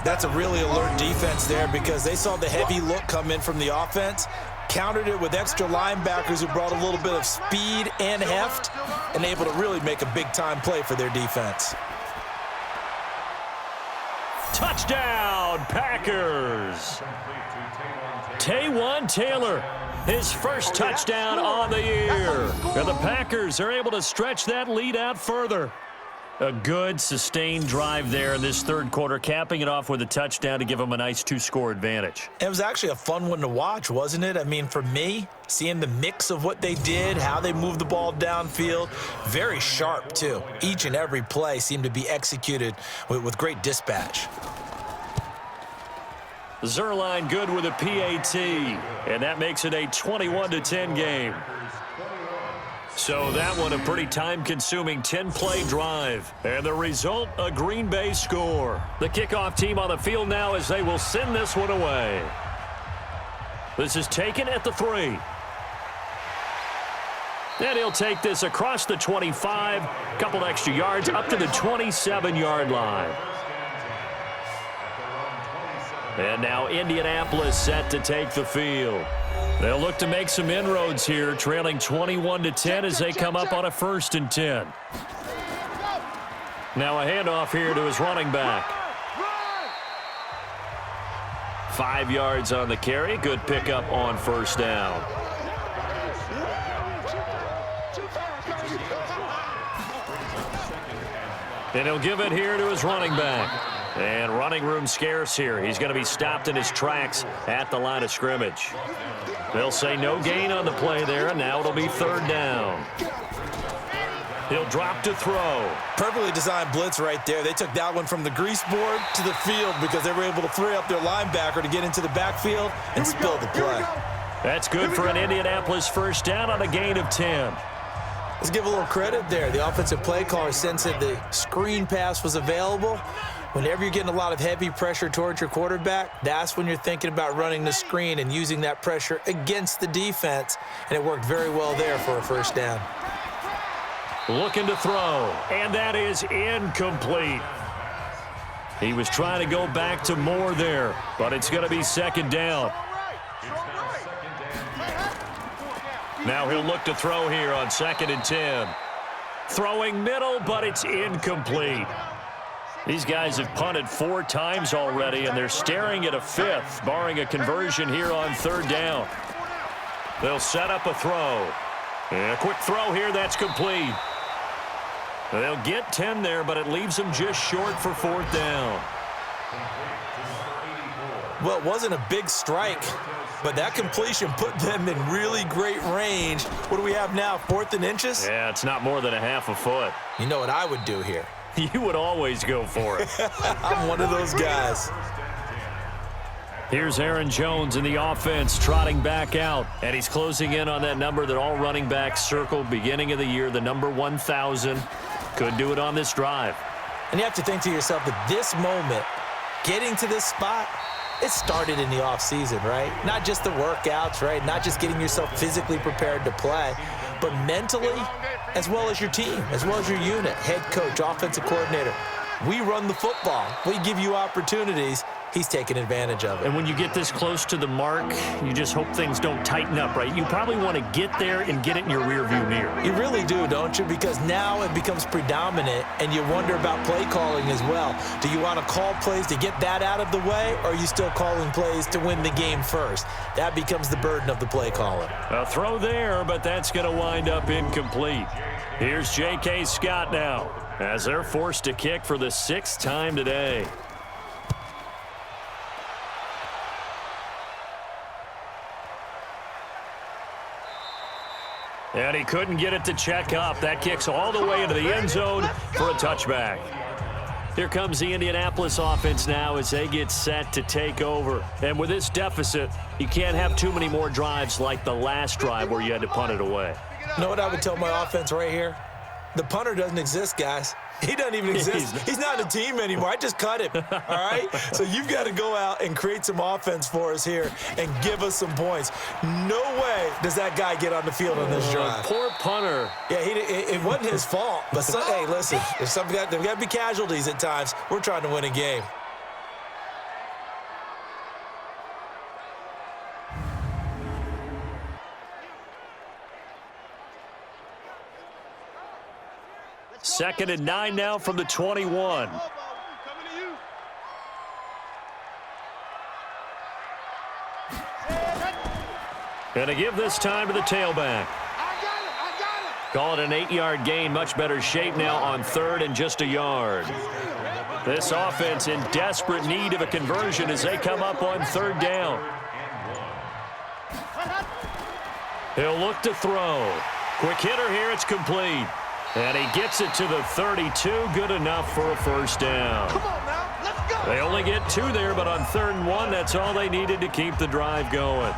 That's a really alert defense there because they saw the heavy look come in from the offense, countered it with extra linebackers who brought a little bit of speed and heft, and able to really make a big-time play for their defense. Touchdown, Packers! Taywan Taylor, his first touchdown on the year. And the Packers are able to stretch that lead out further. A good, sustained drive there in this third quarter, capping it off with a touchdown to give them a nice 2-score advantage. It was actually a fun one to watch, wasn't it? I mean, for me, seeing the mix of what they did, how they moved the ball downfield, very sharp, too. Each and every play seemed to be executed with great dispatch. Zerline good with a PAT, and that makes it a 21-10 game. So that one a pretty time-consuming 10-play drive. And the result, a Green Bay score. The kickoff team on the field now as they will send this one away. This is taken at the 3. And he'll take this across the 25, couple extra yards up to the 27-yard line. And now Indianapolis set to take the field. They'll look to make some inroads here, trailing 21-10 as they come up on a 1st and 10. Now a handoff here to his running back. 5 yards on the carry. Good pickup on 1st down. And he'll give it here to his running back. And running room scarce here. He's going to be stopped in his tracks at the line of scrimmage. They'll say no gain on the play there, and now it'll be 3rd down. He'll drop to throw. Perfectly designed blitz right there. They took that one from the grease board to the field because they were able to free up their linebacker to get into the backfield and spill the play. That's good for an Indianapolis 1st down on a gain of 10. Let's give a little credit there. The offensive play caller sensed that the screen pass was available. Whenever you're getting a lot of heavy pressure towards your quarterback, that's when you're thinking about running the screen and using that pressure against the defense. And it worked very well there for a 1st down. Looking to throw, and that is incomplete. He was trying to go back to Moore there, but it's going to be 2nd down. Now he'll look to throw here on 2nd and 10. Throwing middle, but it's incomplete. These guys have punted 4 times already, and they're staring at a 5th, barring a conversion here on 3rd down. They'll set up a throw. And a quick throw here, that's complete. They'll get 10 there, but it leaves them just short for 4th down. Well, it wasn't a big strike, but that completion put them in really great range. What do we have now, 4th and inches? Yeah, it's not more than a half a foot. You know what I would do here? You would always go for it. I'm one of those guys. Here's Aaron Jones in the offense trotting back out, and he's closing in on that number that all running backs circled beginning of the year, the number 1,000. Could do it on this drive. And you have to think to yourself that this moment, getting to this spot, it started in the offseason, right? Not just the workouts, right? Not just getting yourself physically prepared to play, but mentally, as well as your team, as well as your unit, head coach, offensive coordinator. We run the football. We give you opportunities. He's taking advantage of it. And when you get this close to the mark, you just hope things don't tighten up, right? You probably want to get there and get it in your rearview mirror. You really do, don't you? Because now it becomes predominant, and you wonder about play calling as well. Do you want to call plays to get that out of the way, or are you still calling plays to win the game first? That becomes the burden of the play caller. A throw there, but that's going to wind up incomplete. Here's J.K. Scott now, as they're forced to kick for the 6th time today. And he couldn't get it to check up. That kicks all the way into the end zone for a touchback. Here comes the Indianapolis offense now as they get set to take over. And with this deficit, you can't have too many more drives like the last drive where you had to punt it away. You know what I would tell my offense right here? The punter doesn't exist, guys. He doesn't even exist. He's not a team anymore. I just cut him, all right? So you've got to go out and create some offense for us here and give us some points. No way does that guy get on the field on this drive. Poor punter. Yeah, it wasn't his fault. But, hey, listen, there's got to be casualties at times. We're trying to win a game. 2nd and 9 now from the 21. Going to give this time to the tailback. Call it an 8-yard gain. Much better shape now on 3rd and just a yard. This offense in desperate need of a conversion as they come up on 3rd down. He'll look to throw. Quick hitter here. It's complete. And he gets it to the 32. Good enough for a 1st down. Come on now, let's go. They only get 2 there, but on 3rd and 1, that's all they needed to keep the drive going.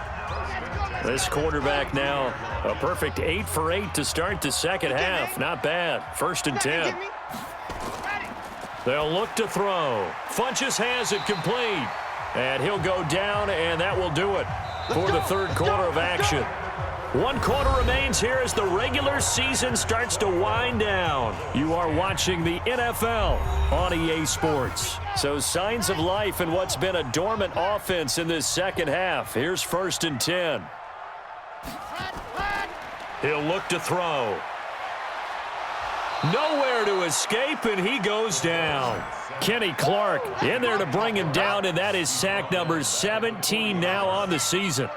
This quarterback now, a perfect 8 for 8 to start the 2nd half. Not bad. 1st and 10. They'll look to throw. Funchess has it complete. And he'll go down, and that will do it for the 3rd quarter of action. 1 quarter remains here as the regular season starts to wind down. You are watching the NFL on EA Sports. So signs of life in what's been a dormant offense in this 2nd half. Here's 1st and 10. He'll look to throw. Nowhere to escape, and he goes down. Kenny Clark in there to bring him down, and that is sack number 17 now on the season.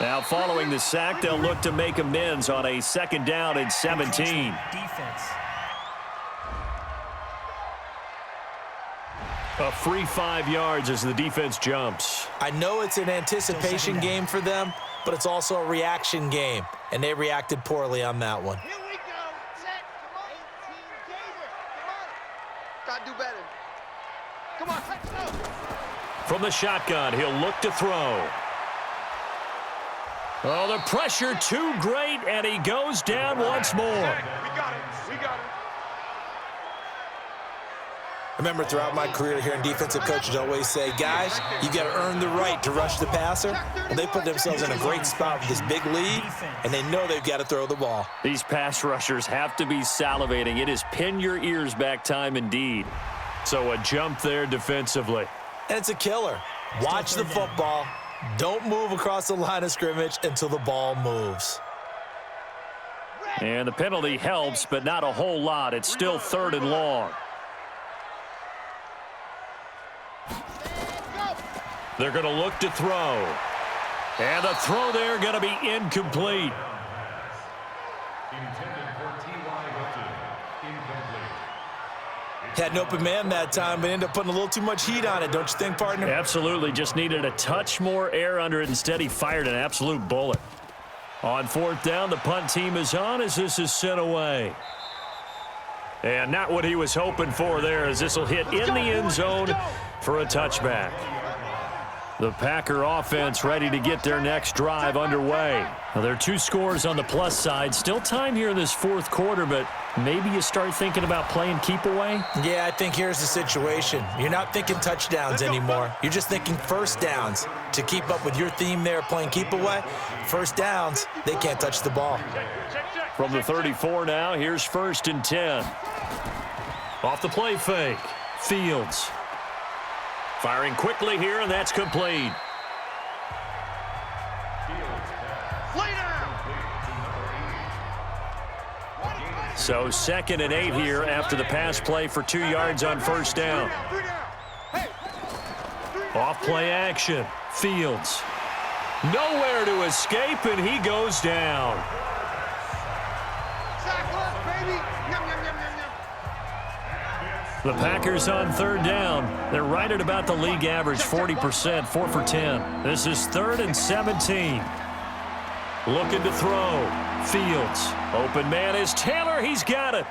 Now following the sack, they'll look to make amends on a 2nd down and 17. Defense. A free 5 yards as the defense jumps. I know it's an anticipation game for them, but it's also a reaction game, and they reacted poorly on that one. Here we go. Set. Come on. 18 Gator. Come on. Gotta do better. Come on, let's go. From the shotgun, he'll look to throw. Oh, the pressure too great, and he goes down once more. We got it. We got it. I remember throughout my career hearing defensive coaches always say, guys, you got to earn the right to rush the passer. Well, they put themselves in a great spot with this big lead, and they know they've got to throw the ball. These pass rushers have to be salivating. It is pin your ears back time indeed. So a jump there defensively. And it's a killer. Watch the football. Don't move across the line of scrimmage until the ball moves. And the penalty helps, but not a whole lot. It's still 3rd and long. They're going to look to throw. And the throw there going to be incomplete. Had an open man that time, but ended up putting a little too much heat on it, don't you think, partner? Absolutely. Just needed a touch more air under it. Instead, he fired an absolute bullet. On 4th down, the punt team is on as this is sent away. And not what he was hoping for there, as this will hit in the end zone for a touchback. The Packer offense ready to get their next drive underway. Now, there are 2 scores on the plus side. Still time here in this 4th quarter, but maybe you start thinking about playing keep away? Yeah, I think here's the situation. You're not thinking touchdowns anymore. You're just thinking 1st downs. To keep up with your theme there, playing keep away, 1st downs, they can't touch the ball. From the 34 now, here's 1st and 10. Off the play fake, Fields. Firing quickly here, and that's complete. So 2nd and 8 here after the pass play for 2 yards on 1st down. Off play action, Fields. Nowhere to escape, and he goes down. The Packers on 3rd down. They're right at about the league average, 40%, 4 for 10. This is 3rd and 17. Looking to throw. Fields. Open man is Taylor. He's got it.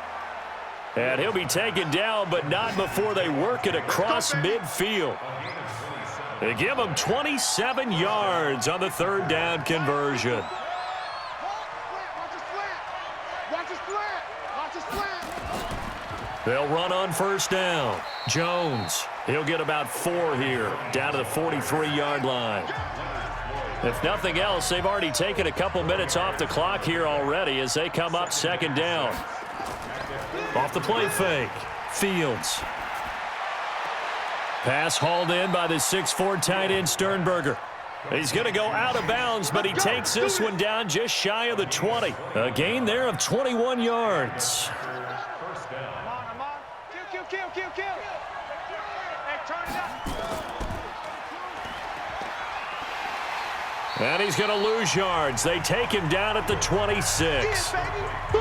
And he'll be taken down, but not before they work it across midfield. They give him 27 yards on the 3rd down conversion. They'll run on 1st down. Jones, he'll get about 4 here, down to the 43-yard line. If nothing else, they've already taken a couple minutes off the clock here already as they come up 2nd down. Off the play fake, Fields. Pass hauled in by the 6'4" tight end Sternberger. He's going to go out of bounds, but he takes this one down just shy of the 20. A gain there of 21 yards. Come on. Kill. Hey, turn it up. And he's going to lose yards. They take him down at the 26.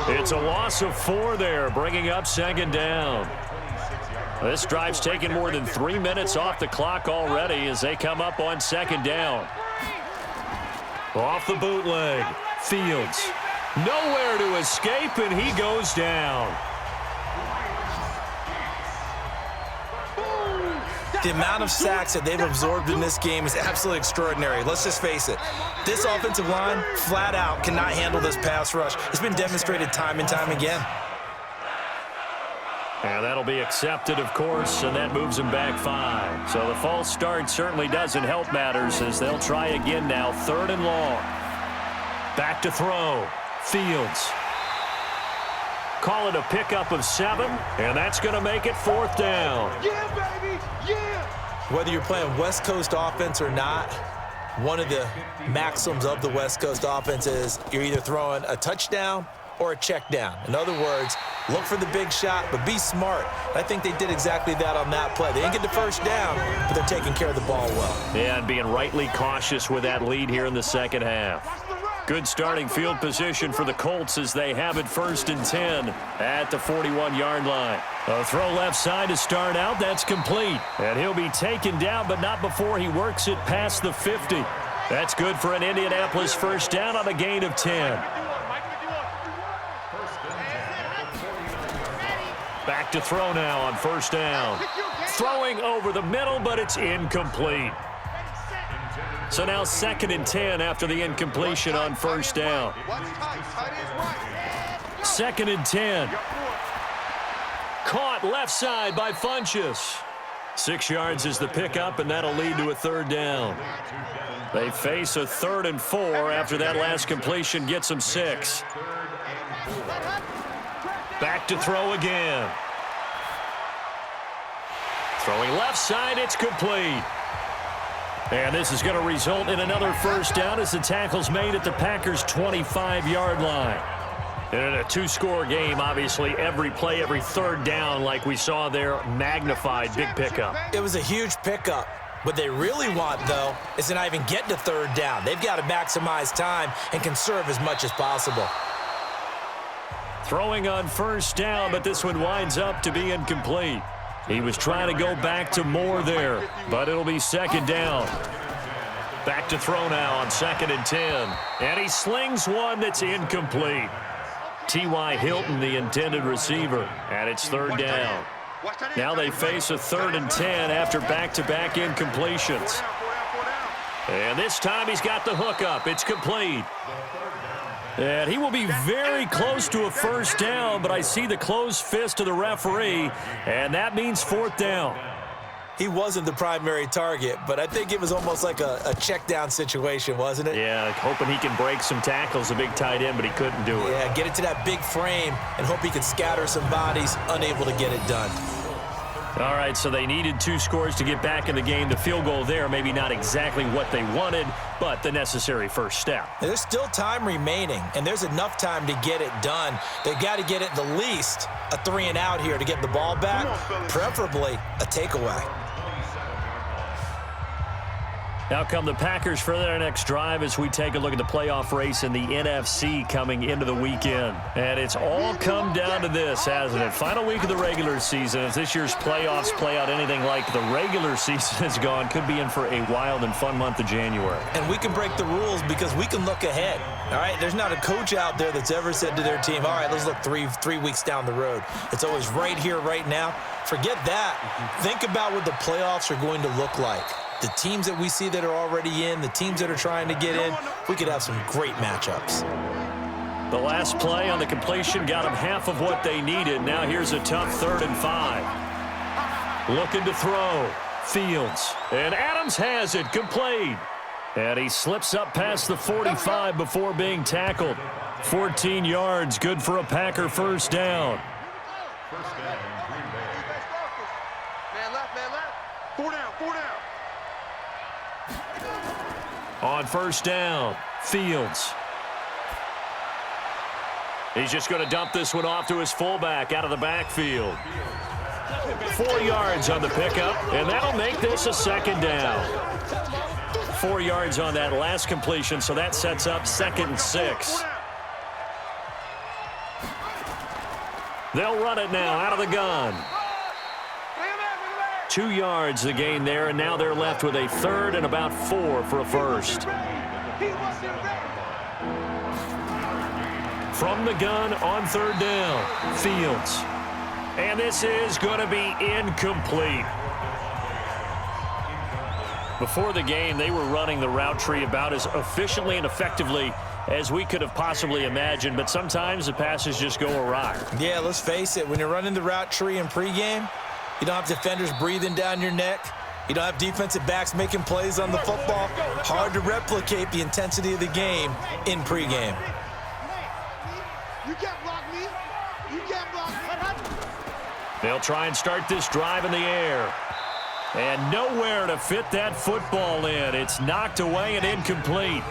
It's a loss of 4 there, bringing up second down. This drive's taken more than 3 minutes off the clock already as they come up on second down. Off the bootleg, Fields. Nowhere to escape, and he goes down. The amount of sacks that they've absorbed in this game is absolutely extraordinary. Let's just face it. This offensive line, flat out, cannot handle this pass rush. It's been demonstrated time and time again. And that'll be accepted, of course, and that moves them back 5. So the false start certainly doesn't help matters as they'll try again now, 3rd and long. Back to throw. Fields. Call it a pickup of 7, and that's going to make it 4th down. Yeah, baby, yeah. Whether you're playing West Coast offense or not, one of the maxims of the West Coast offense is you're either throwing a touchdown or a check down. In other words, look for the big shot, but be smart. I think they did exactly that on that play. They didn't get the first down, but they're taking care of the ball well. Yeah, and being rightly cautious with that lead here in the second half. Good starting field position for the Colts as they have it 1st and 10 at the 41-yard line. A throw left side to start out. That's complete. And he'll be taken down, but not before he works it past the 50. That's good for an Indianapolis first down on a gain of 10. Back to throw now on 1st down. Throwing over the middle, but it's incomplete. So now 2nd and 10 after the incompletion on 1st down. 2nd and 10. Caught left side by Funchess. 6 yards is the pickup, and that'll lead to a 3rd down. They face a 3rd and 4 after that last completion gets them 6. Back to throw again. Throwing left side, it's complete. And this is going to result in another first down as the tackle's made at the Packers' 25-yard line. And in a 2-score game, obviously, every play, every 3rd down, like we saw there, magnified, big pickup. It was a huge pickup. What they really want, though, is to not even get to 3rd down. They've got to maximize time and conserve as much as possible. Throwing on 1st down, but this one winds up to be incomplete. He was trying to go back to Moore there, but it'll be 2nd down. Back to throw now on 2nd and 10. And he slings one that's incomplete. T.Y. Hilton, the intended receiver, and it's 3rd down. Now they face a 3rd and 10 after back-to-back incompletions. And this time he's got the hook up. It's complete. And he will be very close to a first down, but I see the closed fist of the referee, and that means 4th down. He wasn't the primary target, but I think it was almost like a check down situation, wasn't it? Yeah, hoping he can break some tackles, a big tight end, but he couldn't do it. Yeah, get it to that big frame and hope he can scatter some bodies, unable to get it done. All right, so they needed 2 scores to get back in the game. The field goal there, maybe not exactly what they wanted, but the necessary first step. There's still time remaining, and there's enough time to get it done. They've got to get at the least a 3 and out here to get the ball back, preferably a takeaway. Now come the Packers for their next drive as we take a look at the playoff race in the NFC coming into the weekend. And it's all come down to this, hasn't it? Final week of the regular season. As this year's playoffs play out anything like the regular season has gone, could be in for a wild and fun month of January. And we can break the rules because we can look ahead. All right, there's not a coach out there that's ever said to their team, all right, let's look three weeks down the road. It's always right here, right now. Forget that. Think about what the playoffs are going to look like. The teams that we see that are already in, the teams that are trying to get in, we could have some great matchups. The last play on the completion got them half of what they needed. Now here's a tough 3rd and 5. Looking to throw. Fields. And Adams has it. Complete. And he slips up past the 45 before being tackled. 14 yards. Good for a Packer first down. Man left. 4 down. On first down, Fields. He's just going to dump this one off to his fullback out of the backfield. 4 yards on the pickup, and that'll make this a second down. 4 yards on that last completion, so that sets up 2nd and 6. They'll run it now out of the gun. 2 yards the gain there, and now they're left with a 3rd and about 4 for a first. From the gun on 3rd down, Fields. And this is going to be incomplete. Before the game, they were running the route tree about as efficiently and effectively as we could have possibly imagined, but sometimes the passes just go awry. Yeah, let's face it. When you're running the route tree in pregame, you don't have defenders breathing down your neck. You don't have defensive backs making plays on the football. Hard to replicate the intensity of the game in pregame. You can't block me. You can't block me. They'll try and start this drive in the air. And nowhere to fit that football in. It's knocked away and incomplete.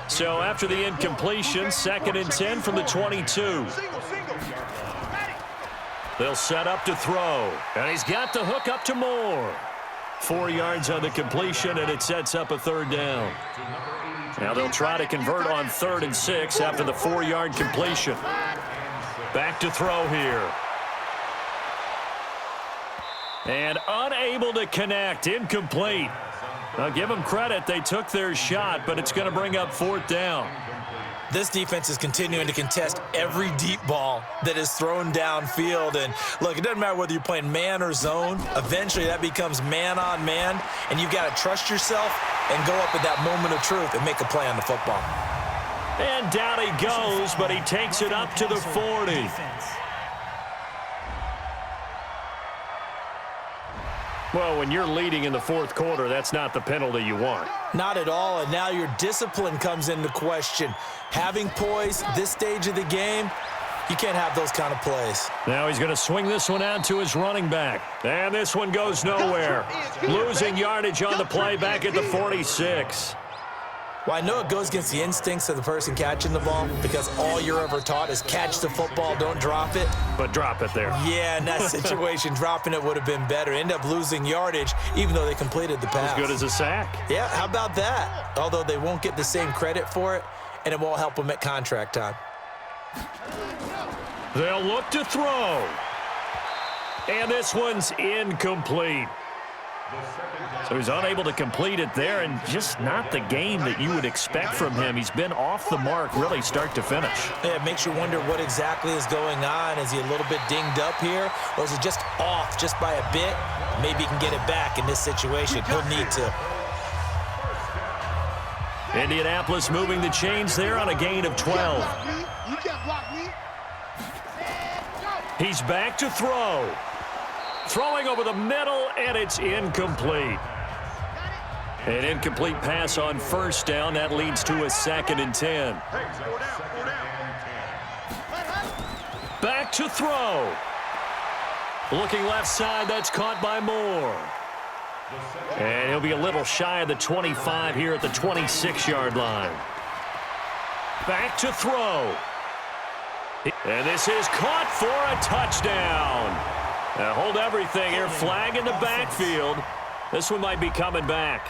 So after the incompletion, 2nd and 10 from the 22. They'll set up to throw. And he's got the hook up to Moore. 4 yards on the completion, and it sets up a 3rd down. Now they'll try to convert on 3rd and 6 after the 4-yard completion. Back to throw here. And unable to connect, incomplete. I'll give them credit. They took their shot, but it's going to bring up 4th down. This defense is continuing to contest every deep ball that is thrown downfield. And look, it doesn't matter whether you're playing man or zone. Eventually, that becomes man on man, and you've got to trust yourself and go up at that moment of truth and make a play on the football. And down he goes, but he takes it up to the 40. Well, when you're leading in the 4th quarter, that's not the penalty you want. Not at all, and now your discipline comes into question. Having poise this stage of the game, you can't have those kind of plays. Now he's going to swing this one out to his running back. And this one goes nowhere. Losing yardage on the play back at the 46. Well, I know it goes against the instincts of the person catching the ball because all you're ever taught is catch the football, don't drop it. But drop it there. Yeah, in that situation, dropping it would have been better. End up losing yardage even though they completed the pass. As good as a sack. Yeah, how about that? Although they won't get the same credit for it, and it won't help them at contract time. They'll look to throw. And this one's incomplete. So he's unable to complete it there, and just not the game that you would expect from him. He's been off the mark really start to finish. Yeah, it makes you wonder what exactly is going on. Is he a little bit dinged up here, or is he just off just by a bit? Maybe he can get it back in this situation. He'll need to. Indianapolis moving the chains there on a gain of 12. You can't block me. He's back to throw. Throwing over the middle, and it's incomplete. An incomplete pass on first down. That leads to a 2nd and 10. Back to throw. Looking left side, that's caught by Moore. And he'll be a little shy of the 25 here at the 26-yard line. Back to throw. And this is caught for a touchdown. Now hold everything here. Flag in the backfield. This one might be coming back.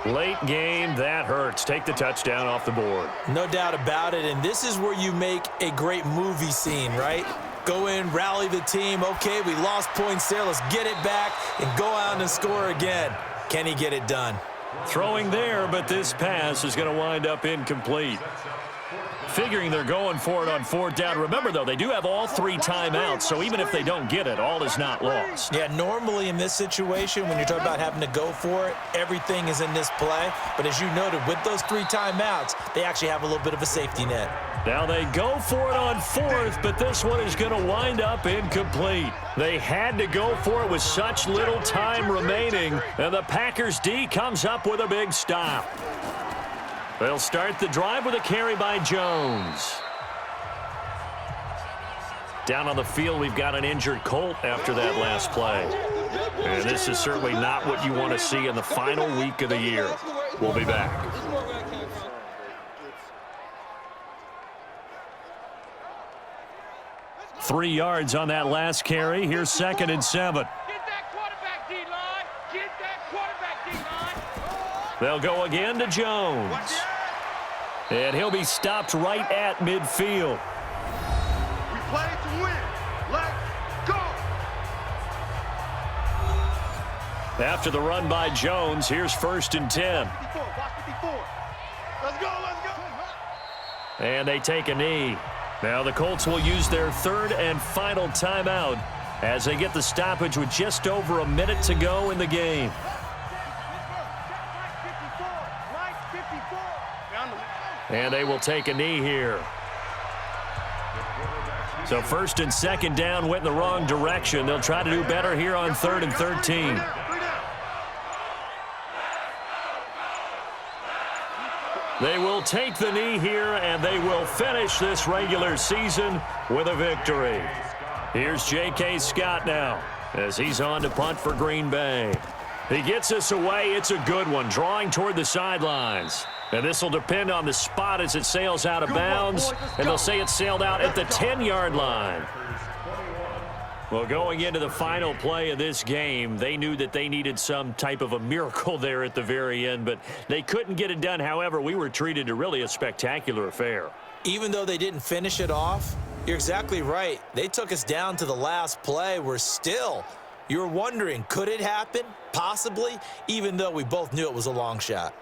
Late game, that hurts. Take the touchdown off the board. No doubt about it, and this is where you make a great movie scene, right? Go in, rally the team. Okay, we lost points there. Let's get it back and go out and score again. Can he get it done? Throwing there, but this pass is going to wind up incomplete. Figuring they're going for it on 4th down. Remember, though, they do have all 3 timeouts, so even if they don't get it, all is not lost. Yeah, normally in this situation, when you're talking about having to go for it, everything is in this play. But as you noted, with those 3 timeouts, they actually have a little bit of a safety net. Now they go for it on 4th, but this one is going to wind up incomplete. They had to go for it with such little time remaining, and the Packers D comes up with a big stop. They'll start the drive with a carry by Jones. Down on the field, we've got an injured Colt after that last play. And this is certainly not what you want to see in the final week of the year. We'll be back. 3 yards on that last carry. Here's 2nd and 7. Get that quarterback D-line. Get that quarterback D-line. They'll go again to Jones. And he'll be stopped right at midfield. We play to win. Let's go. After the run by Jones, here's 1st and 10. Watch 54. Let's go, let's go. And they take a knee. Now the Colts will use their 3rd and final timeout as they get the stoppage with just over a minute to go in the game. And they will take a knee here. So 1st and 2nd down went in the wrong direction. They'll try to do better here on 3rd and 13. They will take the knee here, and they will finish this regular season with a victory. Here's J.K. Scott now as he's on to punt for Green Bay. He gets us away. It's a good one, drawing toward the sidelines. And this will depend on the spot as it sails out of bounds, and they'll say it sailed out at the 10-yard line. Well, going into the final play of this game, they knew that they needed some type of a miracle there at the very end, but they couldn't get it done. However, we were treated to really a spectacular affair. Even though they didn't finish it off, you're exactly right. They took us down to the last play. You're wondering, could it happen? Possibly, even though we both knew it was a long shot.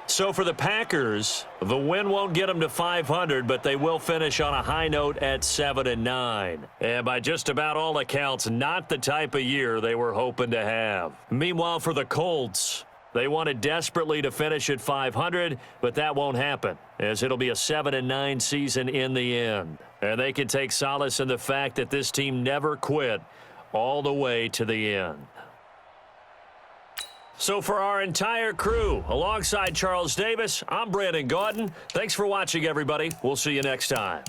So for the Packers, the win won't get them to 500, but they will finish on a high note at 7-9. And by just about all accounts, not the type of year they were hoping to have. Meanwhile, for the Colts, they wanted desperately to finish at 500, but that won't happen, as it'll be a 7-9 season in the end. And they can take solace in the fact that this team never quit all the way to the end. So for our entire crew, alongside Charles Davis, I'm Brandon Gaudin. Thanks for watching, everybody. We'll see you next time.